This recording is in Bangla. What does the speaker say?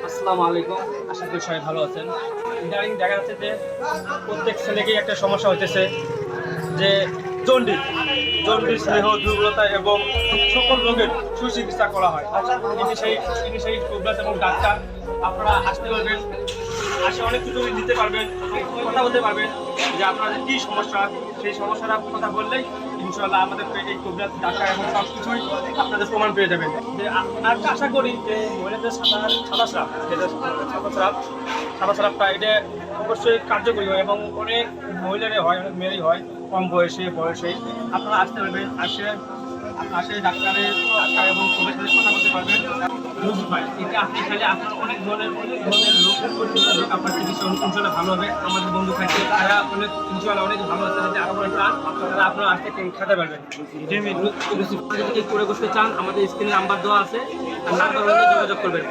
আসসালামু আলাইকুম, আশা করি সবাই ভালো আছেন। ইদানিং দেখা যাচ্ছে যে প্রত্যেক ছেলেকেই একটা সমস্যা হইতেছে যে জন্ডিস জন্ডিস স্নেহ দুর্বলতা এবং সকল রোগের সুচিকিৎসা করা হয়। ইনি সেই প্রোগ্রাস এবং ডাক্তার। আপনারা আসতে পারবেন, আসে অনেক কিছু দিতে পারবেন, কথা বলতে পারবেন যে আপনাদের কী সমস্যা, সেই সমস্যাটা কথা বললেই ইনশাআল্লাহ আমাদের এই প্রোগ্রাস ডাক্তার এবং সব কিছুই আপনাদের প্রমাণ পেয়ে যাবেন। যে আর আশা করি যে মহিলাদের সাদা স্রাবটা এটা অবশ্যই কার্যকরী হয় এবং অনেক মহিলারই হয়, অনেক মেয়েরই হয়, কম বয়সেই আপনারা আসতে পারবেন। আসে ডাক্তার এবং সবার সাথে কথা বলতে পারবেন। রোগ হয় এটা আপনি খাইলে আপনার অনেক ধরনের রোগ আপনার চিকিৎসা ইনশাল্লাহ ভালো হবে। আমাদের বন্ধু খাইছে তারা অনেক ইনশাল্লাহ অনেক ভালো আছে, যে আরো অনেক প্রাণ তারা আপনারা আসতে খেতে পারবেন। যদি করে বসতে চান আমাদের স্ক্রিনে নাম্বার দেওয়া আছে, আর নাম্বার যোগাযোগ করবেন।